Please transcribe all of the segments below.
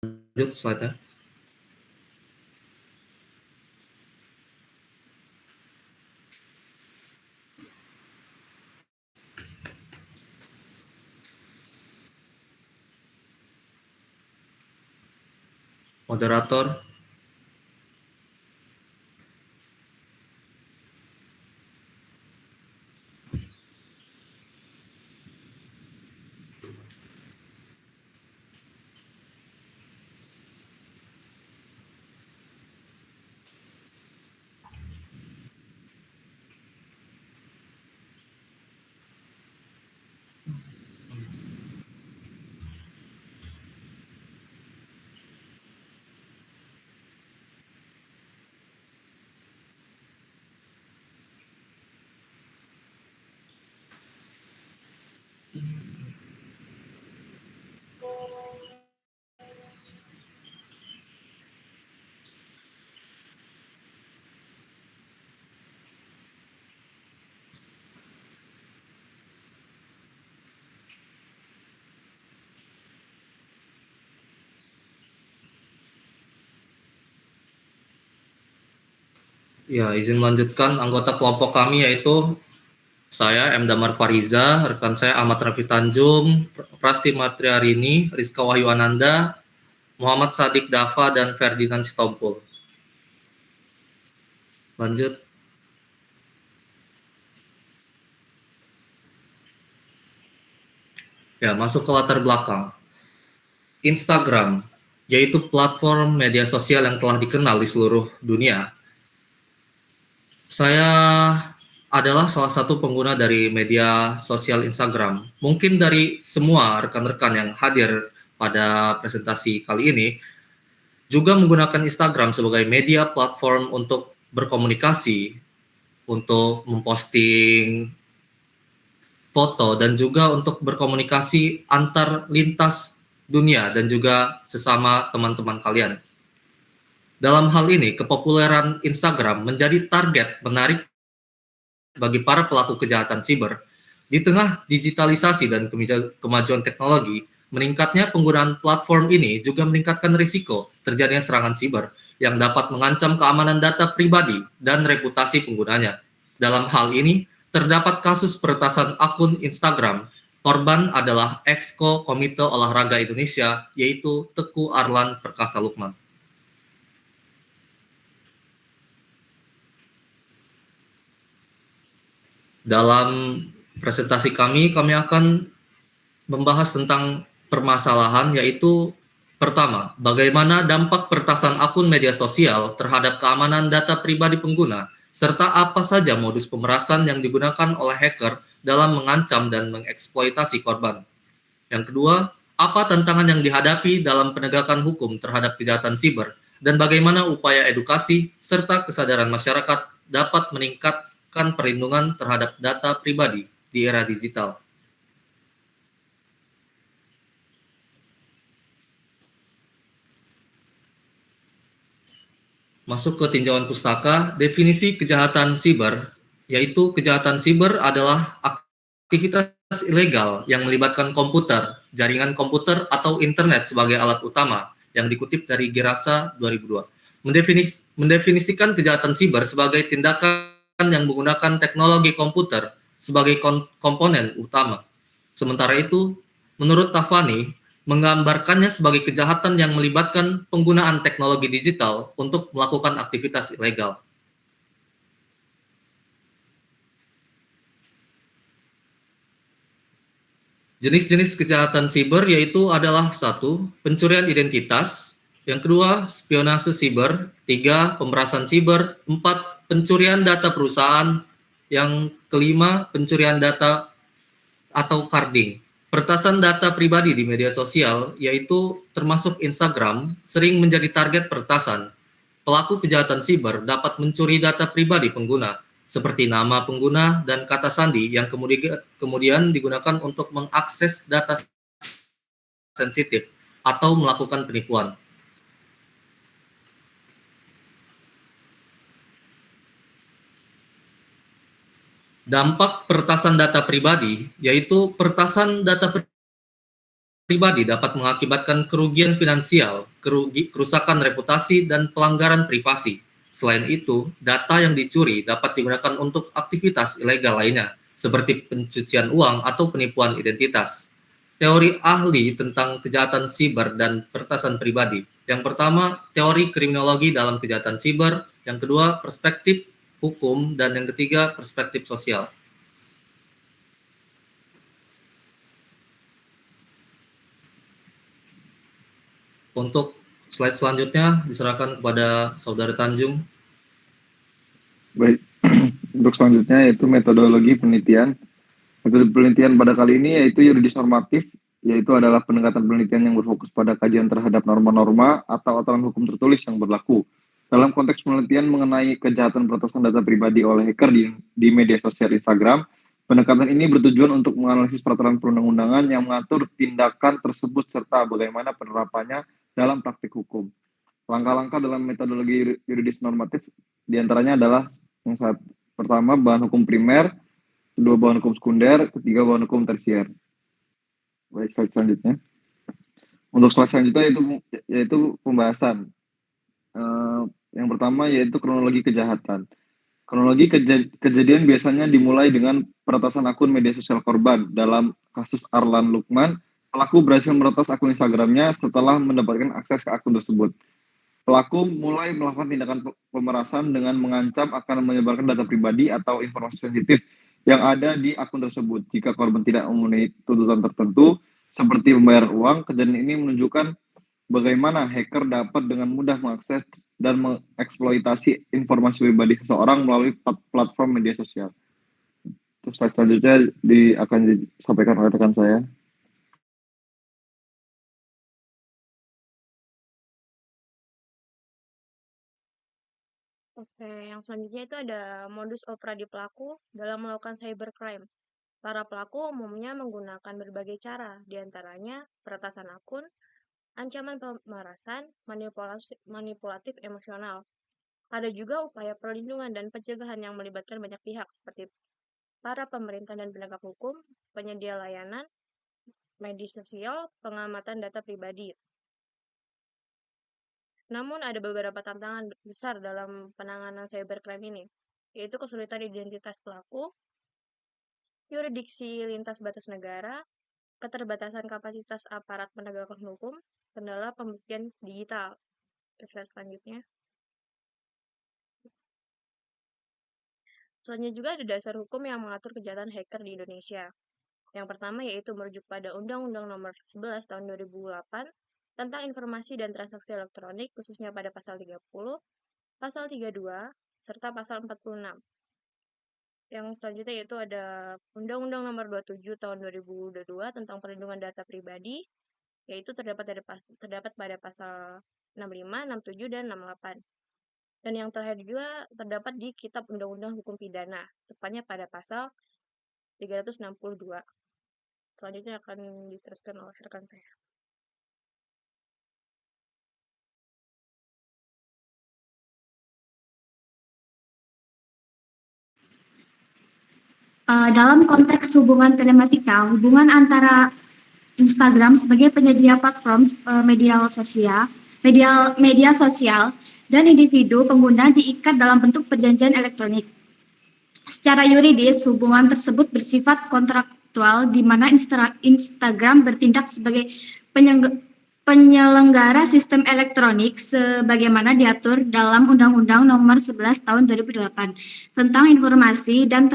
Lanjut slide-nya. Moderator. Ya, izin melanjutkan. Anggota kelompok kami yaitu saya M. Damar Fariza, rekan saya Ahmad Rafi Tanjung, Prasti Matriarini, Rizka Wahyu Ananda, Muhammad Sadik Dava, dan Ferdinand Sitompul. Lanjut. Ya, masuk ke latar belakang. Instagram, yaitu platform media sosial yang telah dikenal di seluruh dunia. Saya adalah salah satu pengguna dari media sosial Instagram. Mungkin dari semua rekan-rekan yang hadir pada presentasi kali ini juga menggunakan Instagram sebagai media platform untuk berkomunikasi, untuk memposting foto, dan juga untuk berkomunikasi antar lintas dunia dan juga sesama teman-teman kalian. Dalam hal ini, kepopuleran Instagram menjadi target menarik bagi para pelaku kejahatan siber. Di tengah digitalisasi dan kemajuan teknologi, meningkatnya penggunaan platform ini juga meningkatkan risiko terjadinya serangan siber yang dapat mengancam keamanan data pribadi dan reputasi penggunanya. Dalam hal ini, terdapat kasus peretasan akun Instagram. Korban adalah Exco Komite Olahraga Indonesia, yaitu Teguh Arlan Perkasa Lukman. Dalam presentasi kami akan membahas tentang permasalahan, yaitu pertama, bagaimana dampak peretasan akun media sosial terhadap keamanan data pribadi pengguna, serta apa saja modus pemerasan yang digunakan oleh hacker dalam mengancam dan mengeksploitasi korban. Yang kedua, apa tantangan yang dihadapi dalam penegakan hukum terhadap kejahatan siber, dan bagaimana upaya edukasi serta kesadaran masyarakat dapat meningkatkan perlindungan terhadap data pribadi di era digital. Masuk ke tinjauan pustaka, definisi kejahatan siber, yaitu kejahatan siber adalah aktivitas ilegal yang melibatkan komputer, jaringan komputer, atau internet sebagai alat utama, yang dikutip dari Gerasa 2002. Mendefinisikan kejahatan siber sebagai tindakan yang menggunakan teknologi komputer sebagai komponen utama. Sementara itu, menurut Tafani, menggambarkannya sebagai kejahatan yang melibatkan penggunaan teknologi digital untuk melakukan aktivitas ilegal. Jenis-jenis kejahatan siber yaitu adalah 1. Pencurian identitas, yang kedua spionase siber, 3. Pemerasan siber, 4. Pencurian data perusahaan, yang kelima pencurian data atau carding. Peretasan data pribadi di media sosial, yaitu termasuk Instagram, sering menjadi target peretasan. Pelaku kejahatan siber dapat mencuri data pribadi pengguna, seperti nama pengguna dan kata sandi yang kemudian digunakan untuk mengakses data sensitif atau melakukan penipuan. Dampak peretasan data pribadi, yaitu peretasan data pribadi dapat mengakibatkan kerugian finansial, kerusakan reputasi, dan pelanggaran privasi. Selain itu, data yang dicuri dapat digunakan untuk aktivitas ilegal lainnya, seperti pencucian uang atau penipuan identitas. Teori ahli tentang kejahatan siber dan peretasan pribadi. Yang pertama, teori kriminologi dalam kejahatan siber. Yang kedua, perspektif hukum. Dan yang ketiga, perspektif sosial. Untuk slide selanjutnya diserahkan kepada Saudara Tanjung. Baik, untuk selanjutnya yaitu metodologi penelitian. Metode penelitian pada kali ini yaitu yuridis normatif, yaitu adalah pendekatan penelitian yang berfokus pada kajian terhadap norma-norma atau aturan hukum tertulis yang berlaku. Dalam konteks penelitian mengenai kejahatan peretasan data pribadi oleh hacker di media sosial Instagram, pendekatan ini bertujuan untuk menganalisis peraturan perundang-undangan yang mengatur tindakan tersebut serta bagaimana penerapannya dalam praktik hukum. Langkah-langkah dalam metodologi yuridis normatif diantaranya adalah yang pertama bahan hukum primer, kedua bahan hukum sekunder, ketiga bahan hukum tersier. Baik, slide selanjutnya. Untuk slide selanjutnya yaitu pembahasan. Yang pertama yaitu kronologi kejahatan. Kronologi kejadian biasanya dimulai dengan peretasan akun media sosial korban. Dalam kasus Arlan Lukman, pelaku berhasil meretas akun Instagramnya setelah mendapatkan akses ke akun tersebut. Pelaku mulai melakukan tindakan pemerasan dengan mengancam akan menyebarkan data pribadi atau informasi sensitif yang ada di akun tersebut. Jika korban tidak memenuhi tuntutan tertentu, seperti membayar uang, kejadian ini menunjukkan bagaimana hacker dapat dengan mudah mengakses dan mengeksploitasi informasi pribadi seseorang melalui platform media sosial. Terus slide selanjutnya akan disampaikan oleh rekan saya. Oke, yang selanjutnya itu ada modus operandi pelaku dalam melakukan cybercrime. Para pelaku umumnya menggunakan berbagai cara, diantaranya peretasan akun, ancaman pemerasan, manipulatif emosional. Ada juga upaya perlindungan dan pencegahan yang melibatkan banyak pihak seperti para pemerintah dan penegak hukum, penyedia layanan, media sosial, pengamatan data pribadi. Namun ada beberapa tantangan besar dalam penanganan cybercrime ini, yaitu kesulitan identitas pelaku, yurisdiksi lintas batas negara, keterbatasan kapasitas aparat penegakan hukum, kendala pembuktian digital. Slide selanjutnya. Selanjutnya juga ada dasar hukum yang mengatur kejahatan hacker di Indonesia. Yang pertama yaitu merujuk pada Undang-Undang Nomor 11 Tahun 2008 tentang informasi dan transaksi elektronik, khususnya pada pasal 30, pasal 32, serta pasal 46. Yang selanjutnya yaitu ada Undang-Undang Nomor 27 Tahun 2022 tentang perlindungan data pribadi, yaitu terdapat pada pasal 65, 67, dan 68. Dan yang terakhir juga terdapat di Kitab Undang-Undang Hukum Pidana, tepatnya pada pasal 362. Selanjutnya akan diteruskan oleh rekan saya. Dalam konteks hubungan telematika, hubungan antara Instagram sebagai penyedia platform media sosial dan individu pengguna diikat dalam bentuk perjanjian elektronik. Secara yuridis, hubungan tersebut bersifat kontraktual di mana Instagram bertindak sebagai penyelenggara sistem elektronik sebagaimana diatur dalam Undang-Undang Nomor 11 Tahun 2008 tentang informasi dan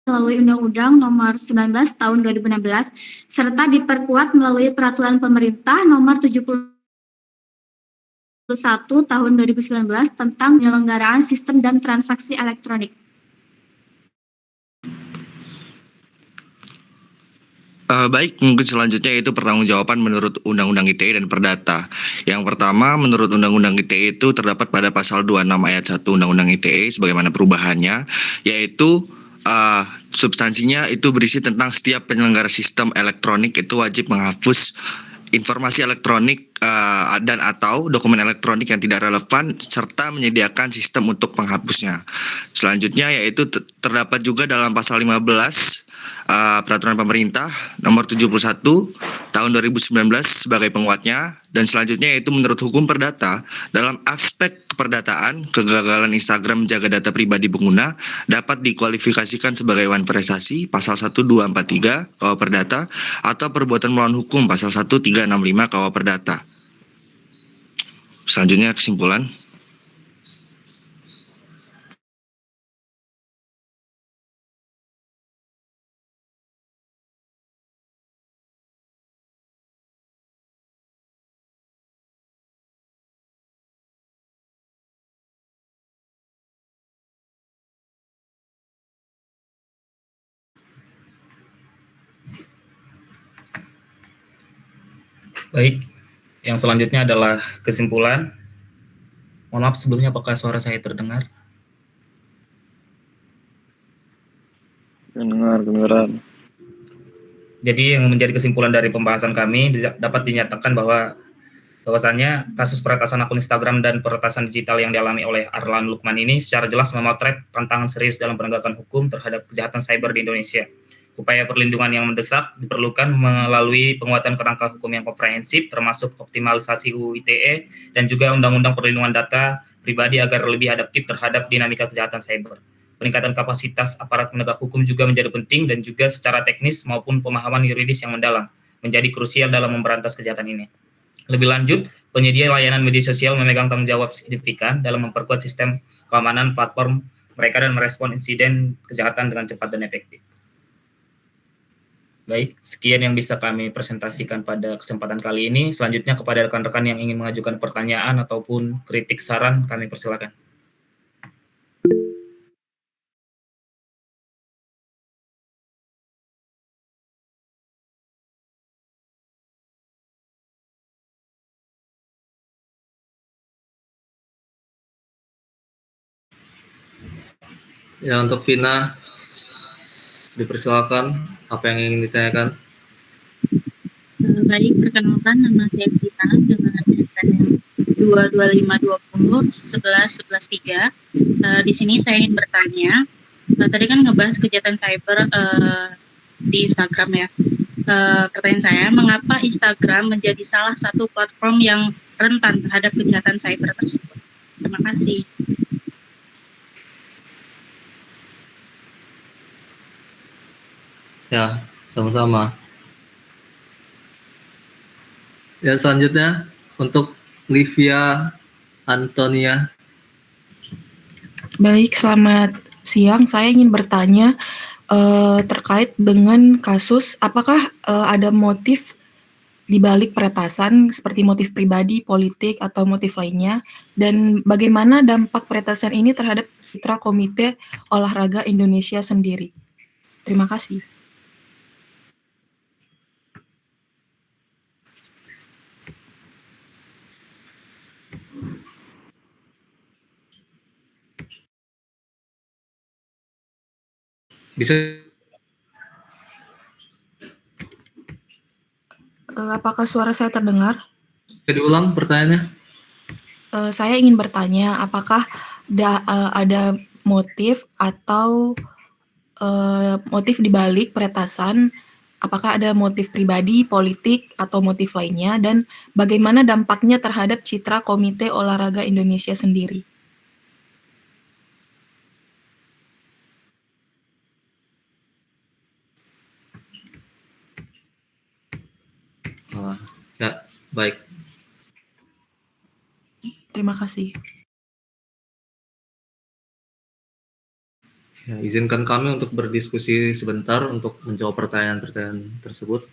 melalui Undang-Undang Nomor 19 Tahun 2016 serta diperkuat melalui Peraturan Pemerintah Nomor 71 Tahun 2019 tentang penyelenggaraan sistem dan transaksi elektronik. Baik, mungkin selanjutnya itu pertanggungjawaban menurut Undang-Undang ITE dan Perdata. Yang pertama, menurut Undang-Undang ITE itu terdapat pada pasal 26 ayat 1 Undang-Undang ITE sebagaimana perubahannya, yaitu substansinya itu berisi tentang setiap penyelenggara sistem elektronik itu wajib menghapus informasi elektronik dan atau dokumen elektronik yang tidak relevan serta menyediakan sistem untuk penghapusnya. Selanjutnya yaitu terdapat juga dalam pasal 15 Peraturan Pemerintah Nomor 71 Tahun 2019 sebagai penguatnya, dan selanjutnya yaitu menurut hukum perdata dalam aspek keperdataan kegagalan Instagram menjaga data pribadi pengguna dapat dikualifikasikan sebagai wan prestasi pasal 1243 KUH Perdata atau perbuatan melawan hukum pasal 1365 KUH Perdata. Selanjutnya kesimpulan. Baik, yang selanjutnya adalah kesimpulan. Mohon maaf sebelumnya, apakah suara saya terdengar? Kedengaran. Jadi yang menjadi kesimpulan dari pembahasan kami dapat dinyatakan bahwasannya kasus peretasan akun Instagram dan peretasan digital yang dialami oleh Arlan Lukman ini secara jelas memotret tantangan serius dalam penegakan hukum terhadap kejahatan cyber di Indonesia. Upaya perlindungan yang mendesak diperlukan melalui penguatan kerangka hukum yang komprehensif, termasuk optimalisasi UU ITE dan juga Undang-Undang Perlindungan Data Pribadi agar lebih adaptif terhadap dinamika kejahatan cyber. Peningkatan kapasitas aparat penegak hukum juga menjadi penting dan juga secara teknis maupun pemahaman yuridis yang mendalam menjadi krusial dalam memberantas kejahatan ini. Lebih lanjut, penyedia layanan media sosial memegang tanggung jawab signifikan dalam memperkuat sistem keamanan platform mereka dan merespon insiden kejahatan dengan cepat dan efektif. Baik, sekian yang bisa kami presentasikan pada kesempatan kali ini. Selanjutnya kepada rekan-rekan yang ingin mengajukan pertanyaan ataupun kritik saran, kami persilakan. Ya, untuk Vina, dipersilakan apa yang ingin ditanyakan. Baik, perkenalkan nama saya Vina dengan SN 22520 11 11 3. Di sini saya ingin bertanya, tadi kan ngebahas kejahatan cyber di Instagram ya. Pertanyaan saya, mengapa Instagram menjadi salah satu platform yang rentan terhadap kejahatan cyber tersebut? Terima kasih. Ya, sama-sama. Ya, selanjutnya untuk Livia Antonia. Baik, selamat siang. Saya ingin bertanya terkait dengan kasus apakah ada motif di balik peretasan seperti motif pribadi, politik, atau motif lainnya, dan bagaimana dampak peretasan ini terhadap citra Komite Olahraga Indonesia sendiri. Terima kasih. Bisa Apakah suara saya terdengar? diulang pertanyaannya? Saya ingin bertanya, apakah ada motif atau motif di balik peretasan, apakah ada motif pribadi, politik, atau motif lainnya, dan bagaimana dampaknya terhadap citra Komite Olahraga Indonesia sendiri? Ya, baik. Terima kasih. Ya, izinkan kami untuk berdiskusi sebentar untuk menjawab pertanyaan-pertanyaan tersebut.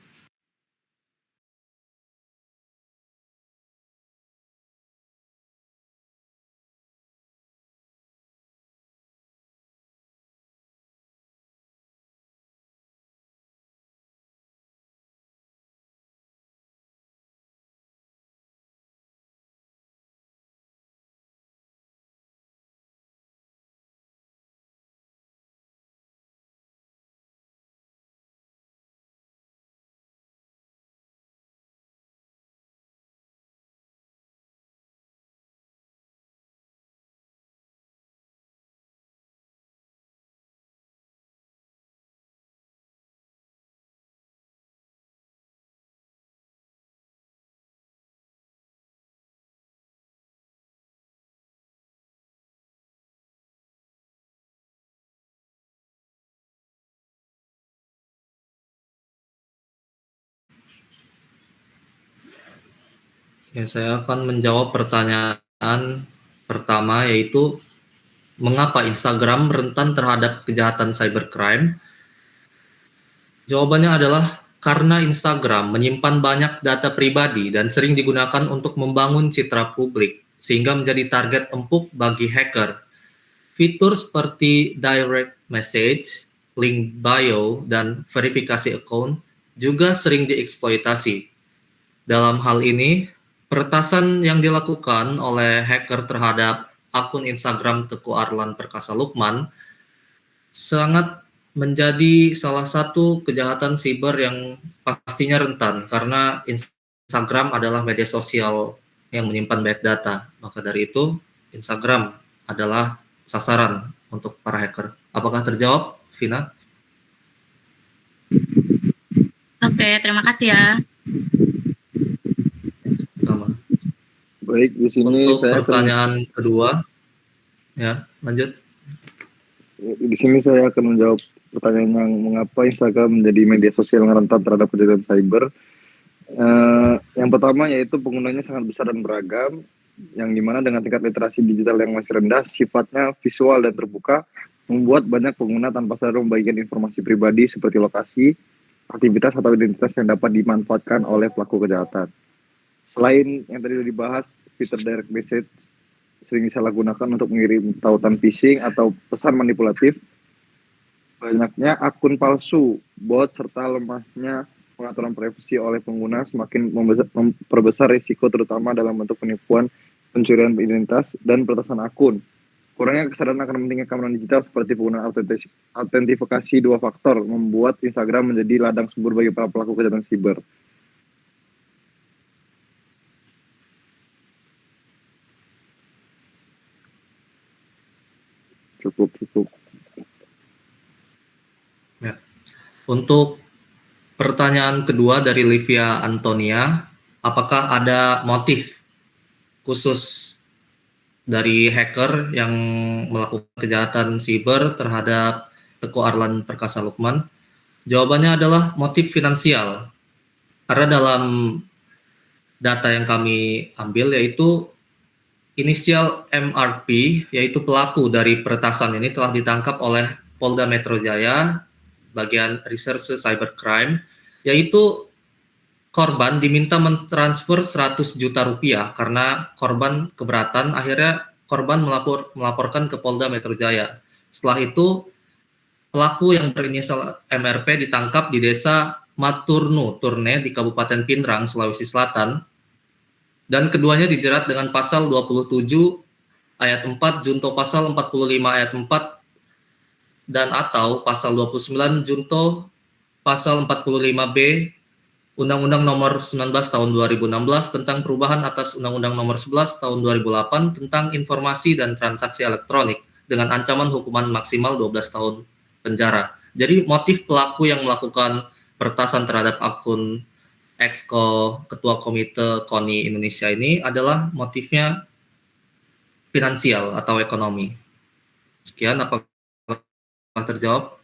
Ya, saya akan menjawab pertanyaan pertama, yaitu mengapa Instagram rentan terhadap kejahatan cybercrime? Jawabannya adalah karena Instagram menyimpan banyak data pribadi dan sering digunakan untuk membangun citra publik, sehingga menjadi target empuk bagi hacker. Fitur seperti direct message, link bio, dan verifikasi akun juga sering dieksploitasi. Dalam hal ini, peretasan yang dilakukan oleh hacker terhadap akun Instagram Teguh Arlan Perkasa Lukman sangat menjadi salah satu kejahatan siber yang pastinya rentan, karena Instagram adalah media sosial yang menyimpan banyak data. Maka dari itu, Instagram adalah sasaran untuk para hacker. Apakah terjawab, Vina? Oke, terima kasih ya. Sama. Baik, di sini Untuk pertanyaan kedua, ya, lanjut. Di sini saya akan menjawab pertanyaan yang mengapa Instagram menjadi media sosial yang rentan terhadap kejahatan cyber. Yang pertama yaitu penggunanya sangat besar dan beragam, yang dimana dengan tingkat literasi digital yang masih rendah, sifatnya visual dan terbuka, membuat banyak pengguna tanpa sadar membagikan informasi pribadi seperti lokasi, aktivitas atau identitas yang dapat dimanfaatkan oleh pelaku kejahatan. Selain yang tadi sudah dibahas, fitur direct message sering disalahgunakan untuk mengirim tautan phishing atau pesan manipulatif. Banyaknya akun palsu, bot, serta lemahnya pengaturan privasi oleh pengguna semakin memperbesar risiko, terutama dalam bentuk penipuan, pencurian identitas, dan peretasan akun. Kurangnya kesadaran akan pentingnya keamanan digital seperti penggunaan autentifikasi 2 faktor membuat Instagram menjadi ladang subur bagi para pelaku kejahatan siber. Cukup. Ya. Untuk pertanyaan kedua dari Livia Antonia, apakah ada motif khusus dari hacker yang melakukan kejahatan siber terhadap Teguh Arlan Perkasa Lukman? Jawabannya adalah motif finansial. Karena dalam data yang kami ambil, yaitu inisial MRP, yaitu pelaku dari peretasan ini, telah ditangkap oleh Polda Metro Jaya, bagian reserse cybercrime, yaitu korban diminta mentransfer 100 juta rupiah karena korban keberatan. Akhirnya korban melaporkan ke Polda Metro Jaya. Setelah itu, pelaku yang berinisial MRP ditangkap di desa Maturnu Turne di Kabupaten Pindrang, Sulawesi Selatan. Dan keduanya dijerat dengan pasal 27 ayat 4, junto pasal 45 ayat 4, dan atau pasal 29 junto pasal 45B Undang-Undang Nomor 19 Tahun 2016 tentang perubahan atas Undang-Undang Nomor 11 Tahun 2008 tentang informasi dan transaksi elektronik dengan ancaman hukuman maksimal 12 tahun penjara. Jadi motif pelaku yang melakukan peretasan terhadap akun Exco Ketua Komite KONI Indonesia ini adalah motifnya finansial atau ekonomi. Sekian, apakah terjawab?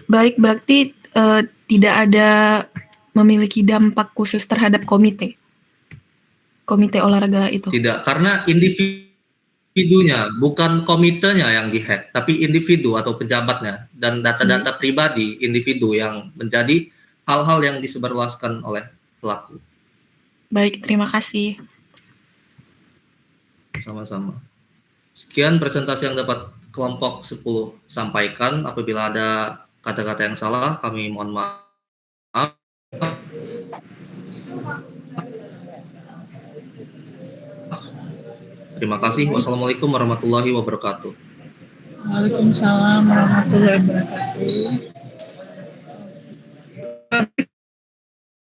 Baik, berarti tidak ada memiliki dampak khusus terhadap komite olahraga itu? Tidak, karena individunya, bukan komitenya yang dihack, tapi individu atau pejabatnya, dan data-data pribadi individu yang menjadi hal-hal yang disebarluaskan oleh pelaku. Baik, terima kasih. Sama-sama. Sekian presentasi yang dapat kelompok 10 sampaikan. Apabila ada kata-kata yang salah, kami mohon maaf. Terima kasih. Wassalamualaikum warahmatullahi wabarakatuh. Waalaikumsalam warahmatullahi wabarakatuh.